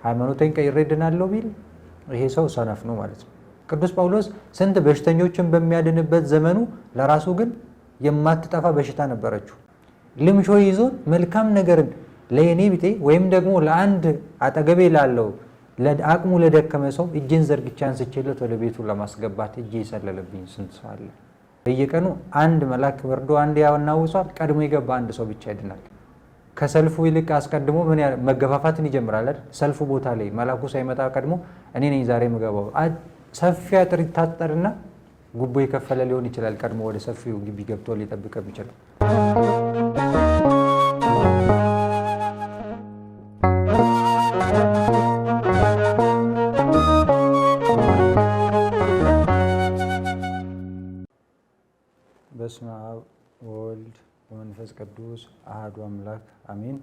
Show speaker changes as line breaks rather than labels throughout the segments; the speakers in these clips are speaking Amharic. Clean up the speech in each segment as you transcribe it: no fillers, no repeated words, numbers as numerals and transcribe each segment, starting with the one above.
ሃይማኖቴን ቀይሬ ድናለሁ ቢል ይሄ ሰው ሰነፍ ነው ማለት ነው። ቅዱስ ጳውሎስ ስንት በሽተኞችን በሚያድንበት ዘመኑ ለራሱ ግን የማትጠፋ በሽታ ነበረችው። ልምሾ ይዞን መልካም ነገርን ለኔ ቢጤ ወይም ደግሞ ለአንድ አጠገቤ ላለው ለአቅሙ ለደከመ ሰው እጄን ዘርግቼ አንስቼለት ወደ ቤቱ ለማስገባት እጄ ይሰለለብኝ ስንት ሰው አለ። በየቀኑ አንድ መልአክ ወርዶ አንድ ያናውጻል፣ ቀድሞ የገባ አንድ ሰው ብቻ ይድናል። ከሰልፉ ይልቅ አስቀድሞ ምን መገፋፋትን ይጀምራል አይደል? ሰልፉ ቦታ ላይ መልአኩ ሳይመጣ ቀድሞ እኔ ነኝ ዛሬ ምገባው ሰፊ አጥር ይታጠርና ጉቦ የከፈለ ሊሆን ይችላል ቀድሞ ወደ ሰፊው ግቢ ገብቶ ሊጠብቀው ይችላል። በስመ አብ ወወልድ ወመንፈስ ቅዱስ አሐዱ አምላክ አሜን።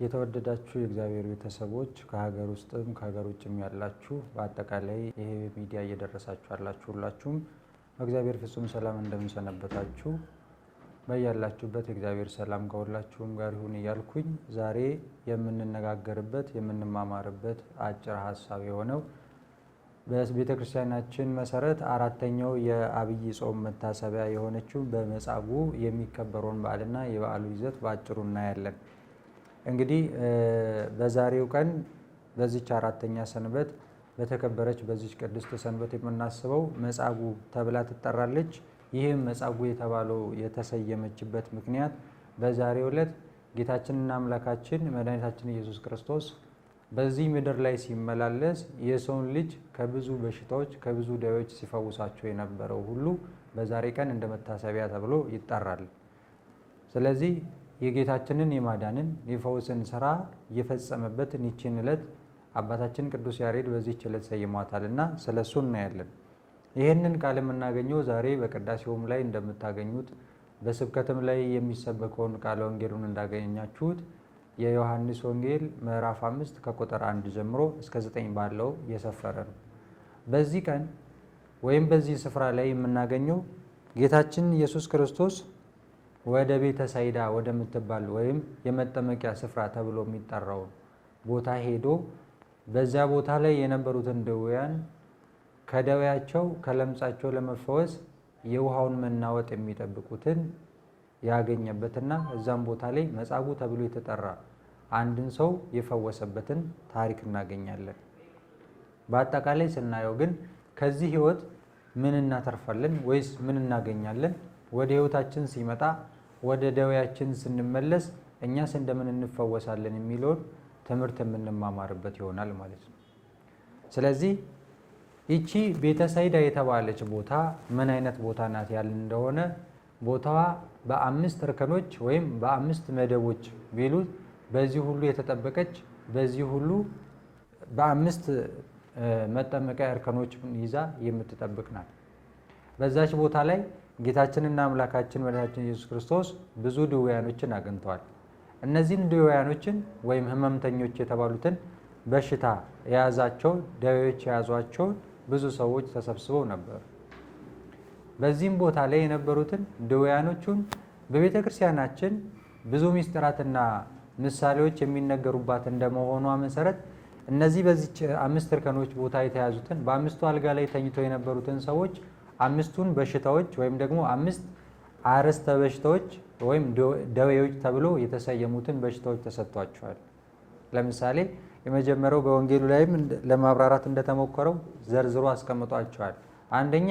የተወደዳችሁ የእግዚአብሔር ቤተሰቦች ከሀገር ውስጥም ከሀገር ውጭም ያላችሁ በአጠቃላይ ይሄ ሚዲያ እየደረሳችሁ ያላችሁ ሁላችሁም በእግዚአብሔር ፍጹም ሰላም እንደምንሰነበታችሁ በያላችሁበት የእግዚአብሔር ሰላም ከሁላችሁም ጋር ይሁን እያልኩኝ ዛሬ የምንነጋገርበት የምንማማርበት አጭር ሀሳብ የሆነው በቤተክርስቲያናችን መሰረት አራተኛው የአብይ ጾም መታሰቢያ የሆነችው በመጻጉዕ የሚከበረውን በዓልና የበዓሉ ይዘት በአጭሩ እናያለን። እንግዲህ በዛሬው ቀን በዚች አራተኛ ሰንበት በተከበረች በዚች ቅድስት ሰንበት የምናስበው መጻጉዕ ተብላ ትጠራለች። ይህም መጻጉዕ የተባለው የተሰየመችበት ምክንያት በዛሬው ዕለት ጌታችንና አምላካችን መድኃኒታችን ኢየሱስ ክርስቶስ በዚህ ምድር ላይ ሲመላለስ የሰውን ልጅ ከብዙ በሽታዎች ከብዙ ደዌዎች ሲፈውሳቸው የነበረው ሁሉ በዛሬ ቀን እንደ መታሰቢያ ተብሎ ይጠራል። ስለዚህ የጌታችንን የማዳንን የፈውስን ስራ የፈጸመበትን ይህችን ዕለት አባታችን ቅዱስ ያሬድ በዚህች ዕለት ሰይሟታልና ስለሱ እናያለን። ይህንን ቃል የምናገኘው ዛሬ በቅዳሴውም ላይ እንደምታገኙት በስብከትም ላይ የሚሰበከውን ቃለ ወንጌሉን እንዳገኛችሁት የዮሐንስ ወንጌል ምዕራፍ 5 ከቁጥር 1 ጀምሮ እስከ 9 ባለው የሰፈረ ነው። በዚህ ቀን ወይም በዚህ ስፍራ ላይ የምናገኘው ጌታችን ኢየሱስ ክርስቶስ ወደ ቤተ ሳይዳ ወደምትባል ወይም የመጠመቂያ ስፍራ ተብሎ የሚጠራው ቦታ ሄዶ በዚያ ቦታ ላይ የነበሩትን ድውያን ከደዌያቸው ከለምጻቸው ለመፈወስ የውሃውን መናወጥ የሚጠብቁትን ያገኘበትና እዛም ቦታ ላይ መጻጉዕ ተብሎ የተጠራ አንድን ሰው የፈወሰበትን ታሪክ እናገኛለን። በአጠቃላይ ስናየው ግን ከዚህ ህይወት ምን እናተርፋለን ወይስ ምን እናገኛለን? ወደ ህይወታችን ሲመጣ ወደ ደዌያችን ስንመለስ እኛስ እንደምን እንፈወሳለን የሚለውን ትምህርት የምንማማርበት ይሆናል ማለት ነው። ስለዚህ ይቺ ቤተ ሳይዳ የተባለች ቦታ ምን አይነት ቦታ ናት ያልን እንደሆነ ቦታዋ በአምስት እርከኖች ወይም በአምስት መደቦች ቢሉት በዚህ ሁሉ የተጠበቀች በዚህ ሁሉ በአምስት መጠመቂያ እርከኖች ይዛ የምትጠብቅ ናት። በዛች ቦታ ላይ ጌታችንና አምላካችን መድኃኒታችን ኢየሱስ ክርስቶስ ብዙ ድውያኖችን አግኝተዋል። እነዚህን ድውያኖችን ወይም ህመምተኞች የተባሉትን በሽታ የያዛቸው ደዌዎች የያዟቸው ብዙ ሰዎች ተሰብስበው ነበር። በዚህም ቦታ ላይ የነበሩትን ድውያኖቹን በቤተ ክርስቲያናችን ብዙ ምስጢራትና ምሳሌዎች የሚነገሩባት እንደመሆኗ መሰረት እነዚህ በዚህ አምስት እርከኖች ቦታ የተያዙትን በአምስቱ አልጋ ላይ ተኝተው የነበሩትን ሰዎች አምስቱን በሽታዎች ወይም ደግሞ አምስት አርዕስተ በሽታዎች ወይም ደዌዎች ተብሎ የተሰየሙትን በሽታዎች ተሰጥቷቸዋል። ለምሳሌ የመጀመሪያው በወንጌሉ ላይም ለማብራራት እንደተሞከረው ዘርዝሮ አስቀምጧቸዋል። አንደኛ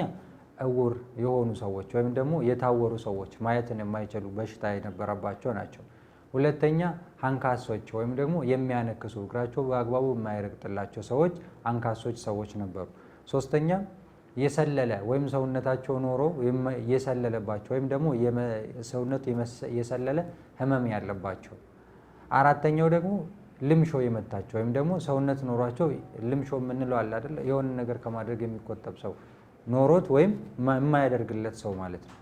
እውር የሆኑ ሰዎች ወይም ደግሞ የታወሩ ሰዎች ማየትን የማይችሉ በሽታ የነበረባቸው ናቸው። ሁለተኛ አንካሶች ወይም ደግሞ የሚያነክሱ እግራቸው በአግባቡ የማይረግጥላቸው ሰዎች አንካሶች ሰዎች ነበሩ። ሶስተኛ የሰለለ ወይም ሰውነታቸው ኖሮ የሰለለባቸው ወይም ደግሞ ሰውነት የሰለለ ህመም ያለባቸው። አራተኛው ደግሞ ልምሾ የመታቸው ወይም ደግሞ ሰውነት ኖሯቸው ልምሾ የምንለው አለ አይደል? የሆነ ነገር ከማድረግ የሚቆጠብ ሰው ኖሮት ወይም የማያደርግለት ሰው ማለት ነው።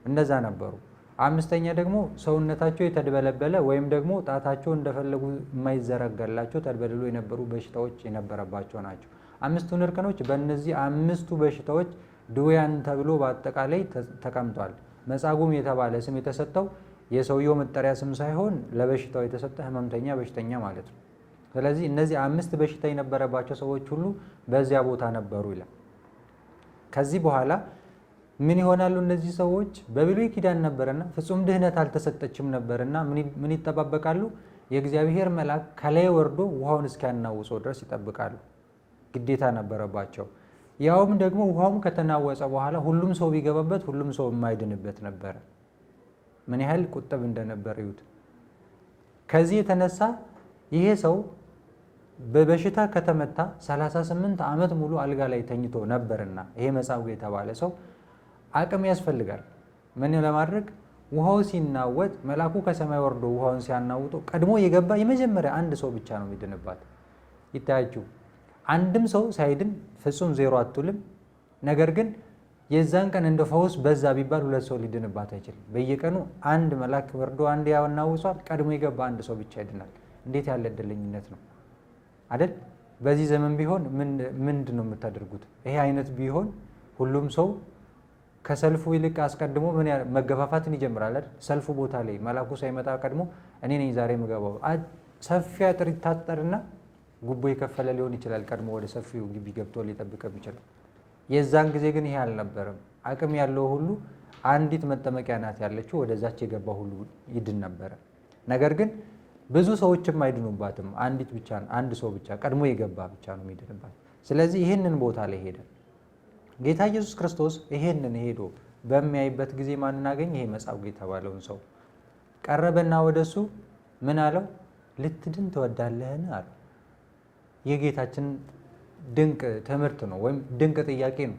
እንደዛ ነበሩ። አምስተኛ ደግሞ ሰውነታቸው የተደበለበለ ወይም ደግሞ ጣታቸው እንደፈለጉ የማይዘረጋላቸው ተደበልሎ የነበሩ በሽታዎች የነበረባቸው ናቸው። አምስቱን እርከኖች በእነዚህ አምስቱ በሽታዎች ድውያን ተብሎ በአጠቃላይ ተቀምጧል። መጻጉዕ የተባለ ስም የተሰጠው የሰውየው መጠሪያ ስም ሳይሆን ለበሽታው የተሰጠ ህመምተኛ በሽተኛ ማለት ነው። ስለዚህ እነዚህ 5 በሽታ የነበረባቸው ሰዎች ሁሉ በዚያ ቦታ ነበሩ ይላል። ከዚህ በኋላ ምን ይሆናሉ? እነዚህ ሰዎች በብሉይ ኪዳን ነበርና ፍጹም ድህነት አልተሰጠችም ነበርና ምን ይጠባበቃሉ? የእግዚአብሔር መልአክ ከላይ ወርዶ ውሃውን እስኪያናውጸው ድረስ ይጠብቃሉ። ግዴታ ነበረባቸው። ያውም ደግሞ ውሃውም ከተናወጸ በኋላ ሁሉም ሰው ቢገባበት ሁሉም ሰው የማይድንበት ነበረ። ምን ያህል ቁጥብ እንደነበር ይሁት። ከዚህ የተነሳ ይሄ ሰው በበሽታ ከተመታ 38 ዓመት ሙሉ አልጋ ላይ ተኝቶ ነበርና ይሄ መጻጉዕ የተባለ ሰው አቅም ያስፈልጋል። ምን ለማድረግ? ውሃው ሲናወጥ መልአኩ ከሰማይ ወርዶ ውሃውን ሲያናውጠው ቀድሞ የገባ የመጀመሪያ አንድ ሰው ብቻ ነው የሚድንባት። ይታያችሁ፣ አንድም ሰው ሳይድን ፍጹም ዜሮ አትውልም። ነገር ግን የዛን ቀን እንደ ፈውስ በዛ ቢባል 2 ሰው ሊድንባት አይችልም። በየቀኑ አንድ መልአክ ወርዶ አንድ ያናውጿል። ቀድሞ የገባ አንድ ሰው ብቻ ይድናል። እንዴት ያለ እድለኝነት ነው አይደል? በዚህ ዘመን ቢሆን ምንድን ነው የምታደርጉት? ይሄ አይነት ቢሆን ሁሉም ሰው ከሰልፉ ይልቅ አስቀድሞ መገፋፋትን ይጀምራል አይደል? ሰልፉ ቦታ ላይ መልአኩ ሳይመጣ ቀድሞ እኔ ነኝ ዛሬ የምገባው። ሰፊ አጥር ይታጠርና ጉቦ የከፈለ ሊሆን ይችላል ቀድሞ ወደ ሰፊው ግቢ ገብቶ ሊጠብቀም ይችላል። የዛን ጊዜ ግን ይሄ አልነበረም። አቅም ያለው ሁሉ አንዲት መጠመቂያ ናት ያለችው፣ ወደዛች የገባ ሁሉ ይድን ነበረ። ነገር ግን ብዙ ሰዎችም አይድኑባትም። አንድ ሰው ብቻ ቀድሞ የገባ ብቻ ነው የሚድንባት። ስለዚህ ይህንን ቦታ ላይ ሄደ ጌታ ኢየሱስ ክርስቶስ። ይሄንን ሄዶ በሚያይበት ጊዜ ማንን አገኘ? ይሄ መጻጉዕ የተባለውን ሰው ቀረበና ወደሱ ምን አለው? ልትድን ትወዳለህን አለው። የጌታችን ድንቅ ትምህርት ነው ወይም ድንቅ ጥያቄ ነው።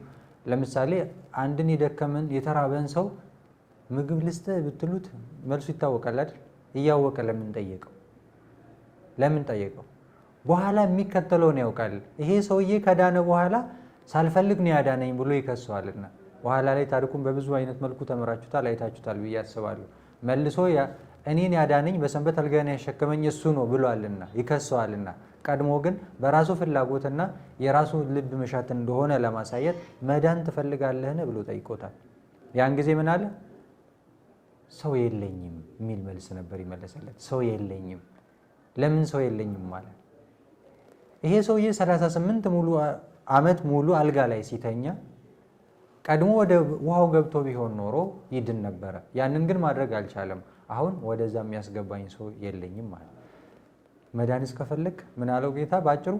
ለምሳሌ አንድን የደከመን የተራበን ሰው ምግብ ልስጥህ ብትሉት መልሱ ይታወቃል አይደል? እያወቀ ለምን ጠየቀው? በኋላ የሚከተለውን ያውቃል። ይሄ ሰውዬ ከዳነ በኋላ ሳልፈልግ ነው ያዳነኝ ብሎ ይከሰዋልና በኋላ ላይ ታሪኩን በብዙ አይነት መልኩ ተመራችሁታል፣ አይታችሁታል ብዬ አስባለሁ። መልሶ እኔን ያዳነኝ በሰንበት አልጋዬን ያሸከመኝ እሱ ነው ብሏልና ይከሰዋልና፣ ቀድሞ ግን በራሱ ፍላጎትና የራሱ ልብ መሻት እንደሆነ ለማሳየት መዳን ትፈልጋለህን ብሎ ጠይቆታል። ያን ጊዜ ምን አለ? ሰው የለኝም የሚል መልስ ነበር ይመለሰለት። ሰው የለኝም። ለምን ሰው የለኝም ማለት? ይሄ ሰውዬ 38 ዓመት ሙሉ አልጋ ላይ ሲተኛ ቀድሞ ወደ ውሃው ገብቶ ቢሆን ኖሮ ይድን ነበረ። ያንን ግን ማድረግ አልቻለም። አሁን ወደዛ የሚያስገባኝ ሰው የለኝም ማለት። መዳን እስከፈለግ ምን አለው ጌታ? ባጭሩ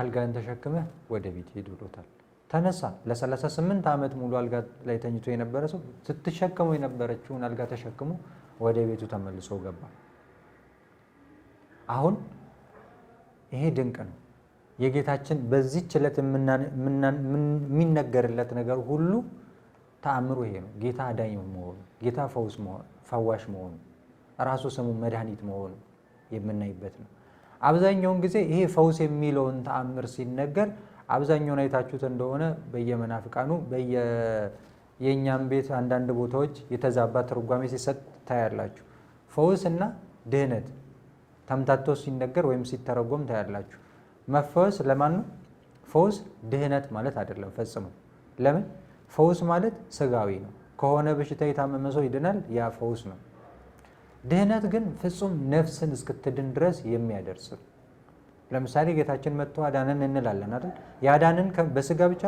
አልጋን ተሸክመህ ወደ ቤት ሂድ ብሎታል። ተነሳ። ለ38 ዓመት ሙሉ አልጋ ላይ ተኝቶ የነበረ ሰው ስትሸከመው የነበረችውን አልጋ ተሸክሞ ወደ ቤቱ ተመልሶ ገባ። አሁን ይሄ ድንቅ ነው። የጌታችን በዚህች ዕለት የሚነገርለት ነገር ሁሉ ተአምሩ ይሄ ነው። ጌታ አዳኝ መሆኑ፣ ጌታ ፈዋሽ መሆኑ፣ ራሱ ስሙ መድኃኒት መሆኑ የምናይበት ነው። አብዛኛውን ጊዜ ይሄ ፈውስ የሚለውን ተአምር ሲነገር አብዛኛውን አይታችሁት እንደሆነ በየመናፍቃኑ የእኛም ቤት አንዳንድ ቦታዎች የተዛባ ትርጓሜ ሲሰጥ ታያላችሁ። ፈውስ እና ድህነት ተምታቶ ሲነገር ወይም ሲተረጎም ታያላችሁ። መፈወስ ለማን ነው? ፈውስ ድህነት ማለት አይደለም ፈጽሞ። ለምን? ፈውስ ማለት ስጋዊ ነው። ከሆነ በሽታ የታመመ ሰው ይድናል፣ ያ ፈውስ ነው። ድህነት ግን ፍጹም ነፍስን እስክትድን ድረስ የሚያደርስ ነው። ለምሳሌ ጌታችን መጥቶ አዳነን እንላለን አይደል? ያዳነን በስጋ ብቻ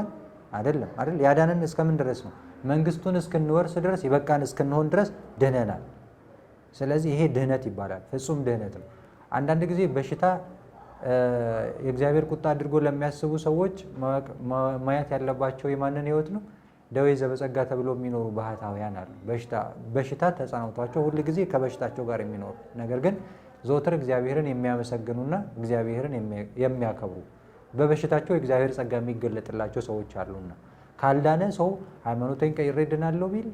አይደለም አይደል? ያዳነን እስከምን ድረስ ነው? መንግስቱን እስክንወርስ ድረስ የበቃን እስክንሆን ድረስ ድነናል። ስለዚህ ይሄ ድህነት ይባላል። ፍጹም ድህነት ነው። አንዳንድ ጊዜ በሽታ የእግዚአብሔር ቁጣ አድርጎ ለሚያስቡ ሰዎች ማየት ያለባቸው የማንን ህይወት ነው? ደዌ ዘበጸጋ ተብሎ የሚኖሩ ባህታውያን አሉ። በሽታ ተጸናውቷቸው ሁል ጊዜ ከበሽታቸው ጋር የሚኖሩ ነገር ግን ዘወትር እግዚአብሔርን የሚያመሰግኑና እግዚአብሔርን የሚያከብሩ በበሽታቸው የእግዚአብሔር ጸጋ የሚገለጥላቸው ሰዎች አሉና ካልዳነ ሰው ሃይማኖቴን ቀይሬ ድናለሁ ቢል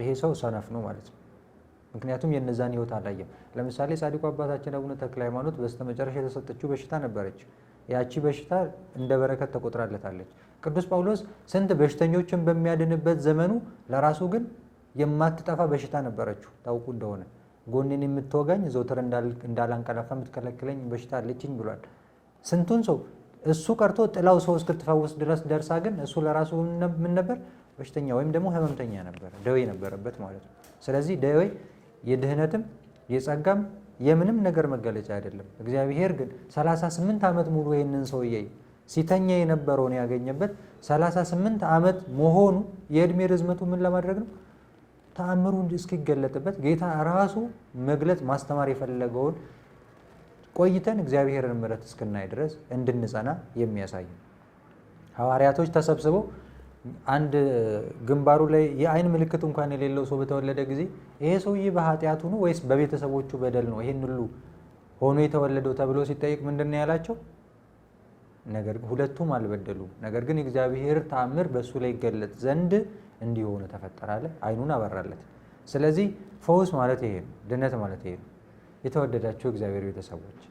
ይሄ ሰው ሰነፍ ነው ማለት ነው። ምክንያቱም የነዛን ህይወት አላየም። ለምሳሌ ጻድቁ አባታችን አቡነ ተክለ ሃይማኖት በስተመጨረሻ የተሰጠችው በሽታ ነበረች። ያቺ በሽታ እንደ በረከት ተቆጥራለታለች። ቅዱስ ጳውሎስ ስንት በሽተኞችን በሚያድንበት ዘመኑ ለራሱ ግን የማትጠፋ በሽታ ነበረችው። ታውቁ እንደሆነ ጎኔን የምትወጋኝ ዘውትር እንዳላንቀላፋ የምትከለክለኝ በሽታ አለችኝ ብሏል። ስንቱን ሰው እሱ ቀርቶ ጥላው ሰው እስክትፈውስ ድረስ ደርሳ ግን እሱ ለራሱ ምን ነበር? በሽተኛ ወይም ደግሞ ህመምተኛ ነበር፣ ደዌ ነበረበት ማለት ነው። ስለዚህ ደዌ የድህነትም የጸጋም የምንም ነገር መገለጫ አይደለም። እግዚአብሔር ግን 38 ዓመት ሙሉ ይህንን ሰውዬ ሲተኛ የነበረውን ያገኘበት 38 ዓመት መሆኑ የእድሜ ርዝመቱ ምን ለማድረግ ነው? ተአምሩ እስኪገለጥበት ጌታ ራሱ መግለጥ ማስተማር የፈለገውን ቆይተን እግዚአብሔርን ምሕረት እስክናይ ድረስ እንድንጸና የሚያሳይ ነው። ሐዋርያቶች ተሰብስበው አንድ ግንባሩ ላይ የአይን ምልክት እንኳን የሌለው ሰው በተወለደ ጊዜ ይሄ ሰውዬ በኃጢአቱ ነው ወይስ በቤተሰቦቹ በደል ነው ይሄን ሁሉ ሆኖ የተወለደው ተብሎ ሲጠይቅ ምንድን ነው ያላቸው? ነገር ግን ሁለቱም አልበደሉም። ነገር ግን እግዚአብሔር ተአምር በእሱ ላይ ይገለጥ ዘንድ እንዲሆነ ተፈጠረ አለ። አይኑን አበራለት። ስለዚህ ፈውስ ማለት ይሄ ነው። ድነት ማለት ይሄ ነው። የተወደዳቸው እግዚአብሔር ቤተሰቦች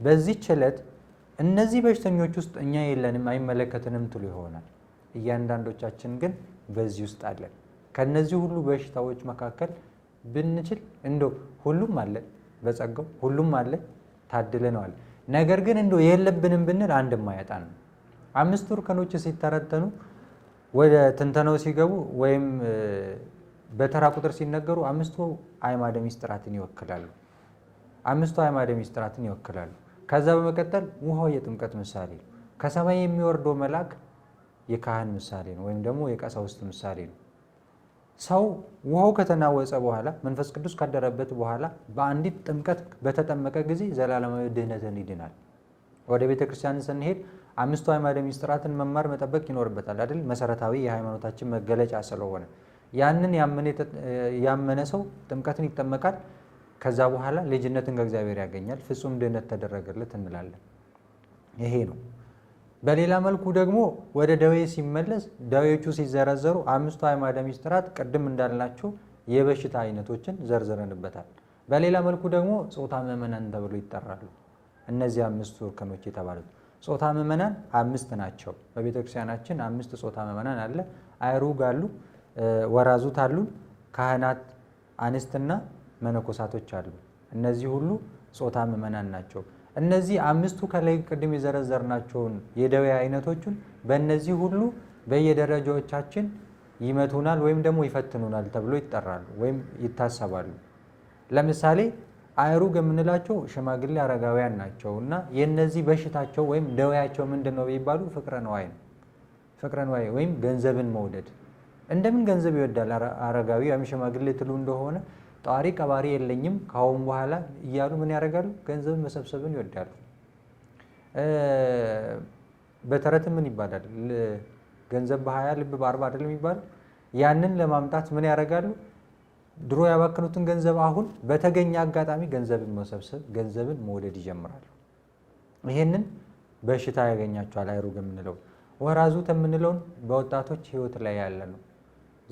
በዚህች ዕለት እነዚህ በሽተኞች ውስጥ እኛ የለንም አይመለከትንም ትሉ ይሆናል። እያንዳንዶቻችን ግን በዚህ ውስጥ አለን። ከነዚህ ሁሉ በሽታዎች መካከል ብንችል እንደው ሁሉም አለ፣ በጸጋው ሁሉም አለ፣ ታድለነዋል። ነገር ግን እንደው የለብንም ብንል አንድ ማያጣን ነው። 5 እርከኖች ሲተረተኑ ወደ ትንተናው ሲገቡ ወይም በተራ ቁጥር ሲነገሩ 5ቱ አዕማደ ምስጢራትን ይወክላሉ። 5ቱ አዕማደ ምስጢራትን ይወክላሉ። ከዛ በመቀጠል ውሃው የጥምቀት ምሳሌ ነው። ከሰማይ የሚወርደው መልአክ የካህን ምሳሌ ነው፣ ወይም ደግሞ የቀሳውስት ምሳሌ ነው። ሰው ውሃው ከተናወጸ በኋላ መንፈስ ቅዱስ ካደረበት በኋላ በአንዲት ጥምቀት በተጠመቀ ጊዜ ዘላለማዊ ድህነትን ይድናል። ወደ ቤተ ክርስቲያን ስንሄድ 5ቱ አዕማደ ምስጢራትን መማር መጠበቅ ይኖርበታል አይደል? መሰረታዊ የሃይማኖታችን መገለጫ ስለሆነ ያንን ያመነ ሰው ጥምቀትን ይጠመቃል። ከዛ በኋላ ልጅነትን ከእግዚአብሔር ያገኛል። ፍጹም ድህነት ተደረገለት እንላለን። ይሄ ነው። በሌላ መልኩ ደግሞ ወደ ደዌ ሲመለስ ደዌዎቹ ሲዘረዘሩ 5ቱ አዕማደ ምስጢራት ቅድም እንዳልናቸው የበሽታ አይነቶችን ዘርዝረንበታል። በሌላ መልኩ ደግሞ ጾታ ምዕመናን ተብሎ ይጠራሉ። እነዚህ 5ቱ እርከኖች የተባሉት ጾታ ምዕመናን 5 ናቸው። በቤተ ክርስቲያናችን 5 ጾታ ምዕመናን አለ። አይሩግ አሉ፣ ወራዙት አሉ፣ ካህናት፣ አንስትና መነኮሳቶች አሉ። እነዚህ ሁሉ ጾታ ምዕመናን ናቸው። እነዚህ 5ቱ ከላይ ቅድም የዘረዘርናቸውን የደዌ አይነቶችን በእነዚህ ሁሉ በየደረጃዎቻችን ይመቱናል ወይም ደግሞ ይፈትኑናል ተብሎ ይጠራሉ ወይም ይታሰባሉ። ለምሳሌ አይሩግ የምንላቸው ሽማግሌ አረጋውያን ናቸው እና የነዚህ በሽታቸው ወይም ደዌያቸው ምንድን ነው ቢባሉ ፍቅረ ነዋይ ነው። ፍቅረ ነዋይ ወይም ገንዘብን መውደድ። እንደምን ገንዘብ ይወዳል አረጋዊ ወይም ሽማግሌ ትሉ እንደሆነ ጧሪ ቀባሪ የለኝም ካሁን በኋላ እያሉ ምን ያደርጋሉ? ገንዘብን መሰብሰብን ይወዳሉ። በተረት ምን ይባላል? ገንዘብ በ20 ልብ በ40 አይደለም ይባላል። ያንን ለማምጣት ምን ያደርጋሉ? ድሮ ያባከኑትን ገንዘብ አሁን በተገኘ አጋጣሚ ገንዘብን መሰብሰብ፣ ገንዘብን መውደድ ይጀምራሉ። ይሄንን በሽታ ያገኛቸዋል። አይሩግ የምንለው ወራዙት የምንለውን በወጣቶች ህይወት ላይ ያለ ነው።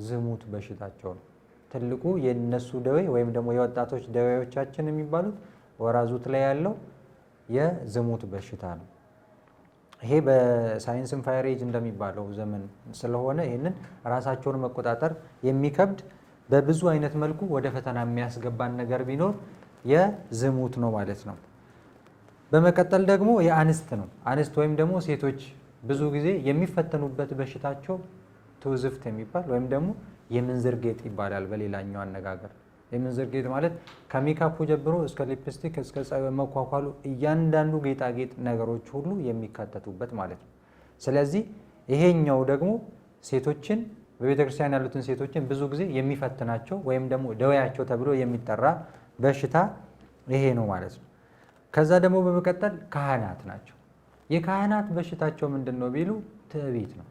ዝሙት በሽታቸው ነው። ትልቁ የነሱ ደዌ ወይም ደግሞ የወጣቶች ደዌዎቻችን የሚባሉት ወራዙት ላይ ያለው የዝሙት በሽታ ነው። ይሄ በሳይንስም ፋየር ኤጅ እንደሚባለው ዘመን ስለሆነ ይህንን ራሳቸውን መቆጣጠር የሚከብድ በብዙ አይነት መልኩ ወደ ፈተና የሚያስገባን ነገር ቢኖር የዝሙት ነው ማለት ነው። በመቀጠል ደግሞ የአንስት ነው። አንስት ወይም ደግሞ ሴቶች ብዙ ጊዜ የሚፈተኑበት በሽታቸው ትውዝፍት የሚባል ወይም ደግሞ የምንዝር ጌጥ ይባላል። በሌላኛው አነጋገር የምንዝር ጌጥ ማለት ከሜካፑ ጀምሮ እስከ ሊፕስቲክ እስከ ፀጉር መኳኳሉ እያንዳንዱ ጌጣጌጥ ነገሮች ሁሉ የሚካተቱበት ማለት ነው። ስለዚህ ይሄኛው ደግሞ ሴቶችን በቤተ ክርስቲያን ያሉትን ሴቶችን ብዙ ጊዜ የሚፈትናቸው ወይም ደግሞ ደዌያቸው ተብሎ የሚጠራ በሽታ ይሄ ነው ማለት ነው። ከዛ ደግሞ በመቀጠል ካህናት ናቸው። የካህናት በሽታቸው ምንድን ነው ቢሉ ትዕቢት ነው።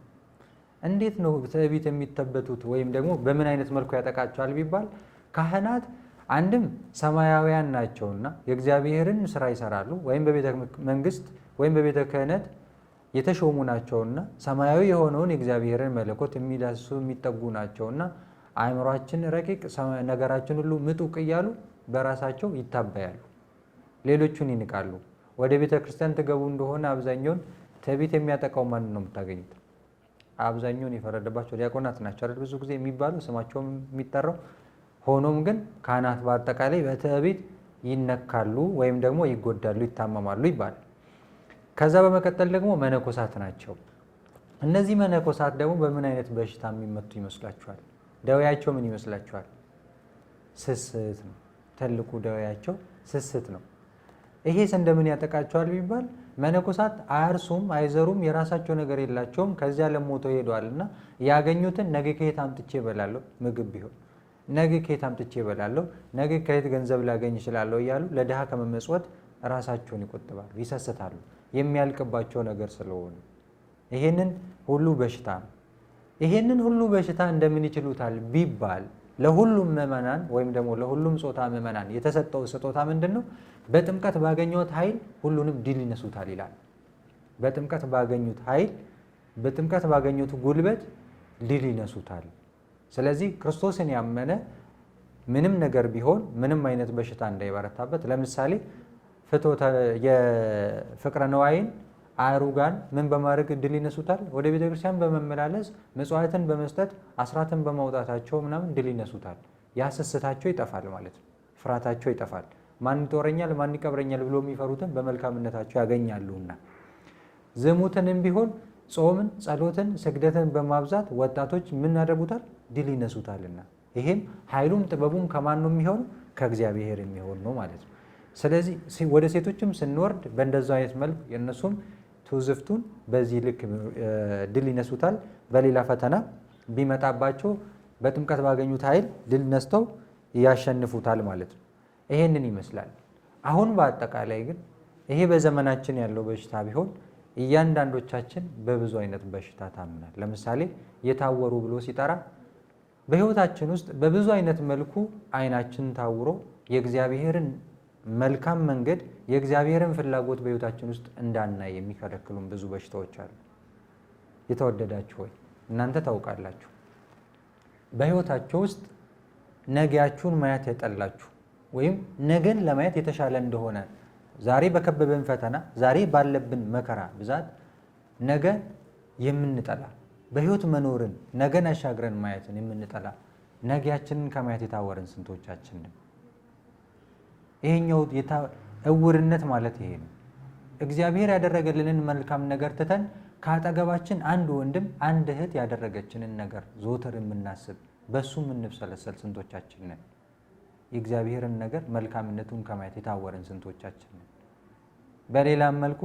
እንዴት ነው ትዕቢት የሚተበቱት ወይም ደግሞ በምን አይነት መልኩ ያጠቃቸዋል ቢባል ካህናት አንድም ሰማያውያን ናቸውና የእግዚአብሔርን ስራ ይሰራሉ ወይም በቤተ መንግስት ወይም በቤተ ክህነት የተሾሙ ናቸውና ሰማያዊ የሆነውን የእግዚአብሔርን መለኮት የሚዳስሱ የሚጠጉ ናቸውና አእምሯችን ረቂቅ ነገራችን ሁሉ ምጡቅ እያሉ በራሳቸው ይታበያሉ፣ ሌሎቹን ይንቃሉ። ወደ ቤተ ክርስቲያን ትገቡ እንደሆነ አብዛኛውን ትዕቢት የሚያጠቃው ማን ነው የምታገኙት? አብዛኛውን የፈረደባቸው ዲያቆናት ናቸው አይደል? ብዙ ጊዜ የሚባሉ ስማቸውም የሚጠራው። ሆኖም ግን ካህናት በአጠቃላይ በትዕቢት ይነካሉ ወይም ደግሞ ይጎዳሉ፣ ይታመማሉ ይባላል። ከዛ በመቀጠል ደግሞ መነኮሳት ናቸው። እነዚህ መነኮሳት ደግሞ በምን አይነት በሽታ የሚመቱ ይመስላችኋል? ደዌያቸው ምን ይመስላችኋል? ስስት ነው። ትልቁ ደዌያቸው ስስት ነው። ይሄስ እንደምን ያጠቃቸዋል ቢባል መነኮሳት አያርሱም፣ አይዘሩም፣ የራሳቸው ነገር የላቸውም። ከዚያ ለሞቶ ሄደዋልና ያገኙትን ነገ ከየት አምጥቼ እበላለሁ፣ ምግብ ቢሆን ነገ ከየት አምጥቼ እበላለሁ፣ ነገ ከየት ገንዘብ ላገኝ እችላለሁ እያሉ ለድሃ ከመመጽወት ራሳቸውን ይቆጥባሉ፣ ይሰስታሉ፣ የሚያልቅባቸው ነገር ስለሆነ። ይሄንን ሁሉ በሽታ ነው። ይሄንን ሁሉ በሽታ እንደምን ይችሉታል ቢባል ለሁሉም ምዕመናን ወይም ደግሞ ለሁሉም ጾታ ምዕመናን የተሰጠው ስጦታ ምንድን ነው? በጥምቀት ባገኙት ኃይል ሁሉንም ድል ይነሱታል ይላል። በጥምቀት ባገኙት ኃይል፣ በጥምቀት ባገኙት ጉልበት ድል ይነሱታል። ስለዚህ ክርስቶስን ያመነ ምንም ነገር ቢሆን ምንም አይነት በሽታ እንዳይበረታበት። ለምሳሌ የፍቅረ ነዋይን አሩጋን ምን በማድረግ ድል ይነሱታል? ወደ ቤተክርስቲያን በመመላለስ ምጽዋትን በመስጠት አስራትን በማውጣታቸው ምናምን ድል ይነሱታል። ያስስታቸው ይጠፋል ማለት ነው። ፍርሃታቸው ይጠፋል። ማን ይጦረኛል፣ ማን ይቀብረኛል ብሎ የሚፈሩትን በመልካምነታቸው ያገኛሉና። ዝሙትንም ቢሆን ጾምን፣ ጸሎትን፣ ስግደትን በማብዛት ወጣቶች ምን ያደርጉታል? ድል ይነሱታልና። ይሄም ኃይሉም ጥበቡም ከማን ነው የሚሆኑ? ከእግዚአብሔር የሚሆን ነው ማለት ነው። ስለዚህ ወደ ሴቶችም ስንወርድ በእንደዛው አይነት መልክ የእነሱም ትውዝፍቱን በዚህ ልክ ድል ይነሱታል። በሌላ ፈተና ቢመጣባቸው በጥምቀት ባገኙት ኃይል ድል ነስተው ያሸንፉታል ማለት ነው። ይሄንን ይመስላል። አሁን በአጠቃላይ ግን ይሄ በዘመናችን ያለው በሽታ ቢሆን እያንዳንዶቻችን በብዙ አይነት በሽታ ታምናል። ለምሳሌ የታወሩ ብሎ ሲጠራ በሕይወታችን ውስጥ በብዙ አይነት መልኩ አይናችን ታውሮ የእግዚአብሔርን መልካም መንገድ የእግዚአብሔርን ፍላጎት በሕይወታችን ውስጥ እንዳናይ የሚከለክሉን ብዙ በሽታዎች አሉ። የተወደዳችሁ ሆይ እናንተ ታውቃላችሁ። በሕይወታችሁ ውስጥ ነገያችሁን ማየት የጠላችሁ ወይም ነገን ለማየት የተሻለ እንደሆነ ዛሬ በከበበን ፈተና፣ ዛሬ ባለብን መከራ ብዛት ነገ የምንጠላ በሕይወት መኖርን ነገን አሻግረን ማየትን የምንጠላ ነገያችንን ከማየት የታወርን ስንቶቻችን ነን? ይሄኛው እውርነት ማለት ይሄ ነው። እግዚአብሔር ያደረገልንን መልካም ነገር ትተን ከአጠገባችን አንድ ወንድም አንድ እህት ያደረገችንን ነገር ዘወትር የምናስብ በሱ የምንብሰለሰል ስንቶቻችን ነን? የእግዚአብሔርን ነገር መልካምነቱን ከማየት የታወርን ስንቶቻችን ነን? በሌላም መልኩ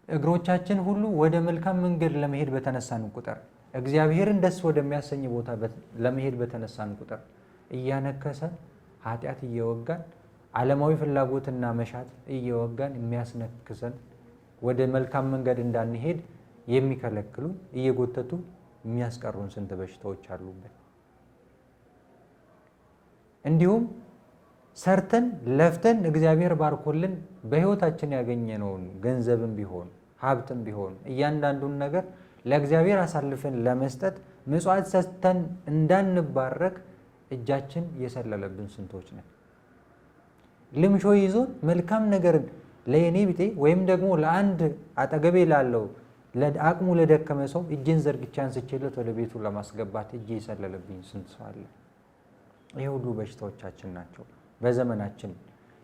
እግሮቻችን ሁሉ ወደ መልካም መንገድ ለመሄድ በተነሳን ቁጥር እግዚአብሔርን ደስ ወደሚያሰኝ ቦታ ለመሄድ በተነሳን ቁጥር እያነከሰን ኃጢአት እየወጋን ዓለማዊ ፍላጎትና መሻት እየወጋን የሚያስነክሰን ወደ መልካም መንገድ እንዳንሄድ የሚከለክሉ እየጎተቱ የሚያስቀሩን ስንት በሽታዎች አሉበት። እንዲሁም ሰርተን ለፍተን እግዚአብሔር ባርኮልን በሕይወታችን ያገኘነውን ገንዘብም ቢሆን ሀብትም ቢሆን እያንዳንዱን ነገር ለእግዚአብሔር አሳልፈን ለመስጠት ምጽዋት ሰጥተን እንዳንባረክ እጃችን የሰለለብን ስንቶች ነን? ልምሾ ይዞን መልካም ነገርን ለየኔ ቢጤ ወይም ደግሞ ለአንድ አጠገቤ ላለው አቅሙ ለደከመ ሰው እጄን ዘርግቼ አንስቼለት ወደ ቤቱ ለማስገባት እጄ የሰለለብኝ ስንት ሰው አለ? ይህ ሁሉ በሽታዎቻችን ናቸው። በዘመናችን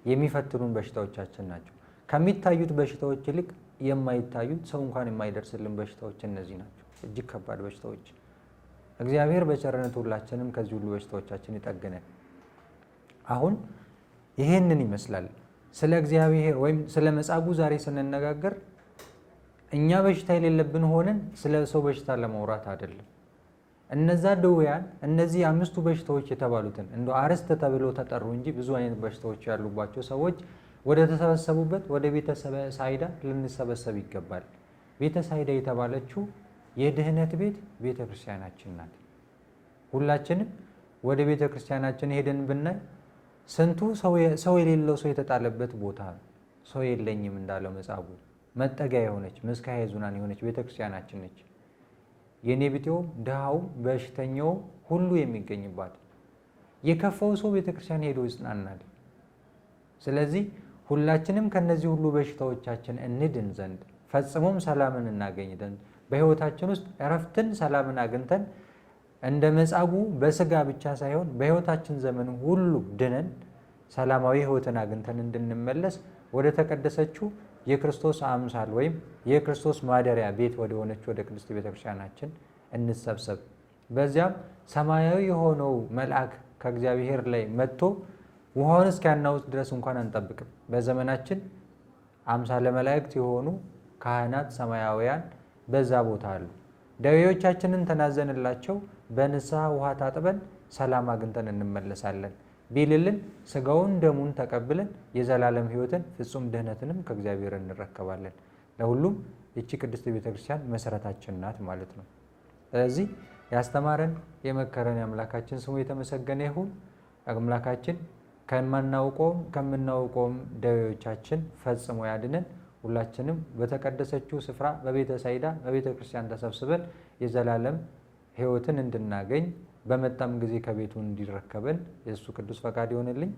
የሚፈትኑን በሽታዎቻችን ናቸው። ከሚታዩት በሽታዎች ይልቅ የማይታዩት ሰው እንኳን የማይደርስልን በሽታዎች እነዚህ ናቸው። እጅግ ከባድ በሽታዎች። እግዚአብሔር በቸርነቱ ሁላችንም ከዚህ ሁሉ በሽታዎቻችን ይጠግነን። አሁን ይሄንን ይመስላል። ስለ እግዚአብሔር ወይም ስለ መጻጉዕ ዛሬ ስንነጋገር እኛ በሽታ የሌለብን ሆነን ስለ ሰው በሽታ ለማውራት አይደለም። እነዛ ደውያን እነዚህ አምስቱ በሽታዎች የተባሉትን እንደ አርዕስት ተብለው ተጠሩ እንጂ ብዙ አይነት በሽታዎች ያሉባቸው ሰዎች ወደ ተሰበሰቡበት ወደ ቤተሰበ ሳይዳ ልንሰበሰብ ይገባል። ቤተ ሳይዳ የተባለችው የድህነት ቤት ቤተ ክርስቲያናችን ናት። ሁላችንም ወደ ቤተ ክርስቲያናችን ሄደን ብናይ ስንቱ ሰው የሌለው ሰው የተጣለበት ቦታ ነው። ሰው የለኝም እንዳለው መጻጉዕ መጠጊያ የሆነች ምስካየ ኅዙናን የሆነች ቤተ ክርስቲያናችን ነች። የኔ ቢጤውም ድሃውም በሽተኛውም ሁሉ የሚገኝባት የከፋው ሰው ቤተ ክርስቲያን ሄዶ ይጽናናል። ስለዚህ ሁላችንም ከነዚህ ሁሉ በሽታዎቻችን እንድን ዘንድ ፈጽሞም ሰላምን እናገኝ ዘንድ በሕይወታችን ውስጥ እረፍትን ሰላምን አግኝተን እንደ መጻጉዕ በስጋ ብቻ ሳይሆን በሕይወታችን ዘመን ሁሉ ድነን ሰላማዊ ሕይወትን አግኝተን እንድንመለስ ወደ ተቀደሰችው የክርስቶስ አምሳል ወይም የክርስቶስ ማደሪያ ቤት ወደ ሆነች ወደ ቅድስት ቤተክርስቲያናችን እንሰብሰብ። በዚያም ሰማያዊ የሆነው መልአክ ከእግዚአብሔር ላይ መጥቶ ውሃውን እስኪያናውጥ ድረስ እንኳን አንጠብቅም። በዘመናችን አምሳለ መላእክት የሆኑ ካህናት ሰማያውያን በዛ ቦታ አሉ። ደዌዎቻችንን ተናዘንላቸው በንስሐ ውሃ ታጥበን ሰላም አግኝተን እንመለሳለን ቢልልን ስጋውን ደሙን ተቀብለን የዘላለም ሕይወትን ፍጹም ድህነትንም ከእግዚአብሔር እንረከባለን። ለሁሉም እቺ ቅድስት ቤተክርስቲያን መሰረታችን ናት ማለት ነው። ስለዚህ ያስተማረን የመከረን አምላካችን ስሙ የተመሰገነ ይሁን። አምላካችን ከምናውቀውም ደዌዎቻችን ፈጽሞ ያድነን። ሁላችንም በተቀደሰችው ስፍራ በቤተ ሳይዳ በቤተ ክርስቲያን ተሰብስበን የዘላለም ሕይወትን እንድናገኝ በመጣም ጊዜ ከቤቱ እንዲረከበን የእሱ ቅዱስ ፈቃድ ይሆንልኝ።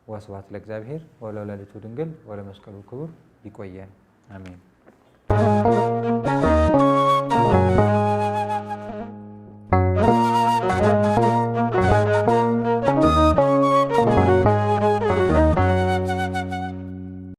ወስብሐት ለእግዚአብሔር ወለወላዲቱ ድንግል ወለመስቀሉ ክቡር። ይቆየን። አሜን።